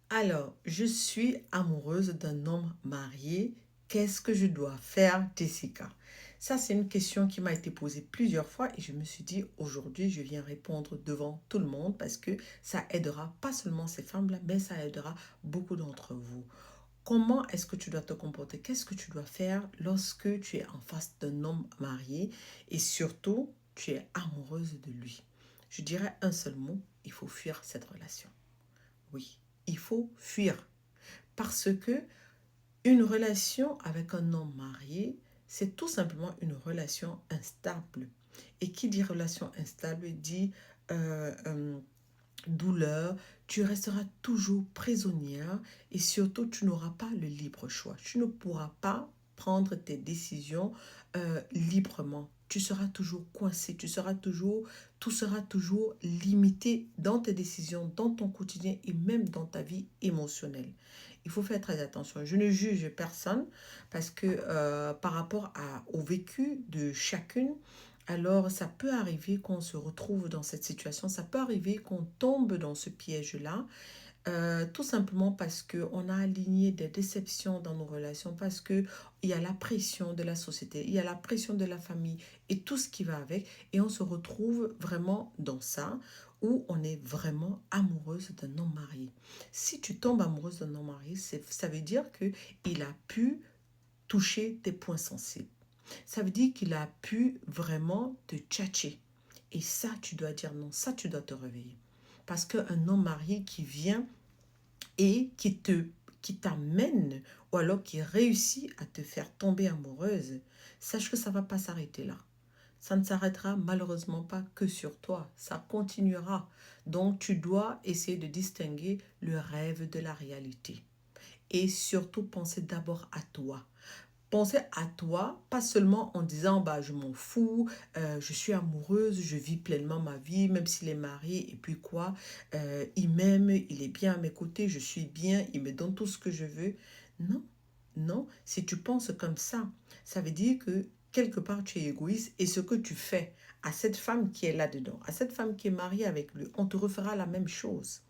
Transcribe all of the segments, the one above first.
Alors, je suis amoureuse d'un homme marié. Qu'est-ce que je dois faire, Jessica? Ça, c'est une question qui m'a été posée plusieurs fois et je me suis dit, aujourd'hui, je viens répondre devant tout le monde parce que ça aidera pas seulement ces femmes-là, mais ça aidera beaucoup d'entre vous. Comment est-ce que tu dois te comporter? Qu'est-ce que tu dois faire lorsque tu es en face d'un homme marié et surtout, tu es amoureuse de lui? Je dirais un seul mot, il faut fuir cette relation. Oui, il faut fuir. Parce que une relation avec un homme marié, c'est tout simplement une relation instable. Et qui dit relation instable dit euh, euh, douleur, tu resteras toujours prisonnière et surtout tu n'auras pas le libre choix. Tu ne pourras pas prendre tes décisions librement. Tu seras toujours coincé, tout sera toujours limité dans tes décisions, dans ton quotidien et même dans ta vie émotionnelle. Il faut faire très attention. Je ne juge personne parce que par rapport au vécu de chacune, alors, ça peut arriver qu'on se retrouve dans cette situation, ça peut arriver qu'on tombe dans ce piège-là, tout simplement parce qu'on a aligné des déceptions dans nos relations, parce qu'il y a la pression de la société, il y a la pression de la famille et tout ce qui va avec, et on se retrouve vraiment dans ça, où on est vraiment amoureuse d'un homme marié. Si tu tombes amoureuse d'un homme marié, ça veut dire qu'il a pu toucher tes points sensibles. Ça veut dire qu'il a pu vraiment te tchatcher. Et ça, tu dois dire non, ça, tu dois te réveiller. Parce qu'un homme marié qui vient et qui t'amène ou alors qui réussit à te faire tomber amoureuse, sache que ça ne va pas s'arrêter là. Ça ne s'arrêtera malheureusement pas que sur toi, ça continuera. Donc tu dois essayer de distinguer le rêve de la réalité. Et surtout penser d'abord à toi. Penser à toi, pas seulement en disant bah je m'en fous, je suis amoureuse, je vis pleinement ma vie, même s'il est marié et puis quoi, il m'aime, il est bien à mes côtés, je suis bien, il me donne tout ce que je veux. Non, non, si tu penses comme ça veut dire que quelque part tu es égoïste et ce que tu fais à cette femme qui est là-dedans, à cette femme qui est mariée avec lui, on te refera la même chose.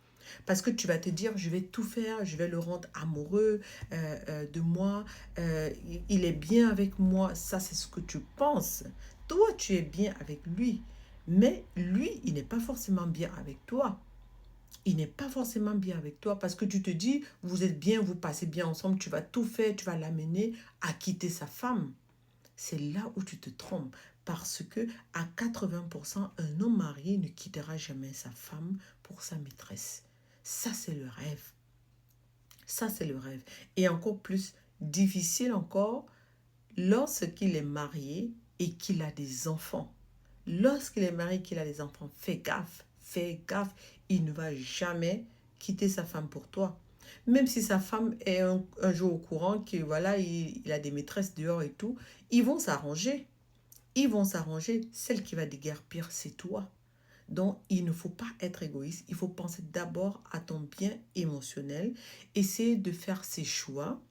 Parce que tu vas te dire, je vais tout faire, je vais le rendre amoureux de moi, il est bien avec moi, ça c'est ce que tu penses. Toi, tu es bien avec lui, mais lui, il n'est pas forcément bien avec toi. Il n'est pas forcément bien avec toi parce que tu te dis, vous êtes bien, vous passez bien ensemble, tu vas tout faire, tu vas l'amener à quitter sa femme. C'est là où tu te trompes parce que à 80%, un homme marié ne quittera jamais sa femme pour sa maîtresse. Ça, c'est le rêve. Ça, c'est le rêve. Et encore plus difficile encore lorsqu'il est marié et qu'il a des enfants. Lorsqu'il est marié et qu'il a des enfants, fais gaffe, il ne va jamais quitter sa femme pour toi. Même si sa femme est un jour au courant que voilà, il a des maîtresses dehors et tout, ils vont s'arranger. Ils vont s'arranger. Celle qui va déguerpir, c'est toi. Donc, il ne faut pas être égoïste. Il faut penser d'abord à ton bien émotionnel. Essayer de faire ses choix.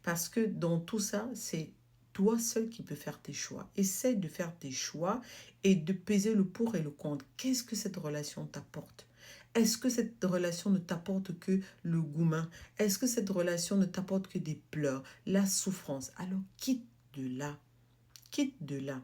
Parce que dans tout ça, c'est toi seul qui peux faire tes choix. Essaie de faire tes choix et de peser le pour et le contre. Qu'est-ce que cette relation t'apporte? Est-ce que cette relation ne t'apporte que le goumin? Est-ce que cette relation ne t'apporte que des pleurs, la souffrance? Alors quitte de là. Quitte de là.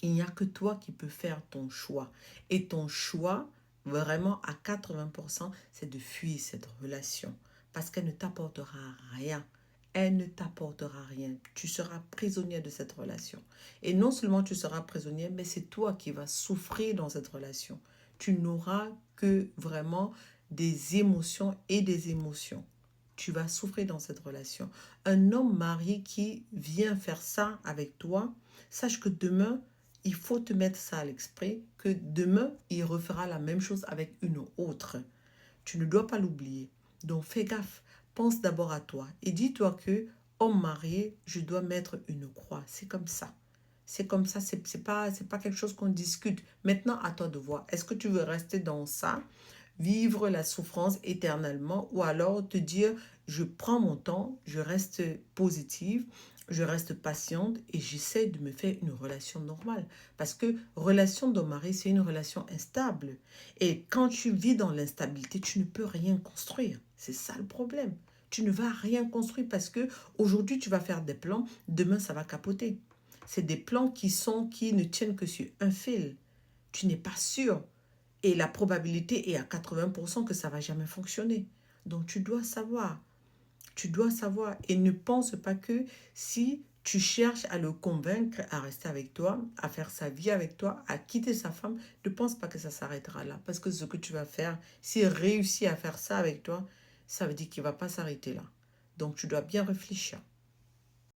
Il n'y a que toi qui peux faire ton choix. Et ton choix, vraiment à 80%, c'est de fuir cette relation. Parce qu'elle ne t'apportera rien. Elle ne t'apportera rien. Tu seras prisonnier de cette relation. Et non seulement tu seras prisonnier, mais c'est toi qui vas souffrir dans cette relation. Tu n'auras que vraiment des émotions et des émotions. Tu vas souffrir dans cette relation. Un homme marié qui vient faire ça avec toi, sache que demain, il faut te mettre ça à l'esprit, que demain, il refera la même chose avec une autre. Tu ne dois pas l'oublier. Donc fais gaffe, pense d'abord à toi et dis-toi que, homme marié, je dois mettre une croix. C'est comme ça. C'est comme ça, c'est pas quelque chose qu'on discute. Maintenant, à toi de voir. Est-ce que tu veux rester dans ça, vivre la souffrance éternellement, ou alors te dire, je prends mon temps, je reste positive, je reste patiente et j'essaie de me faire une relation normale. Parce que relation d'homme-mari, c'est une relation instable. Et quand tu vis dans l'instabilité, tu ne peux rien construire. C'est ça le problème. Tu ne vas rien construire parce que aujourd'hui tu vas faire des plans, demain ça va capoter. C'est des plans qui ne tiennent que sur un fil. Tu n'es pas sûr. Et la probabilité est à 80% que ça ne va jamais fonctionner. Donc tu dois savoir. Tu dois savoir et ne pense pas que si tu cherches à le convaincre à rester avec toi, à faire sa vie avec toi, à quitter sa femme, ne pense pas que ça s'arrêtera là. Parce que ce que tu vas faire, s'il réussit à faire ça avec toi, ça veut dire qu'il ne va pas s'arrêter là. Donc tu dois bien réfléchir.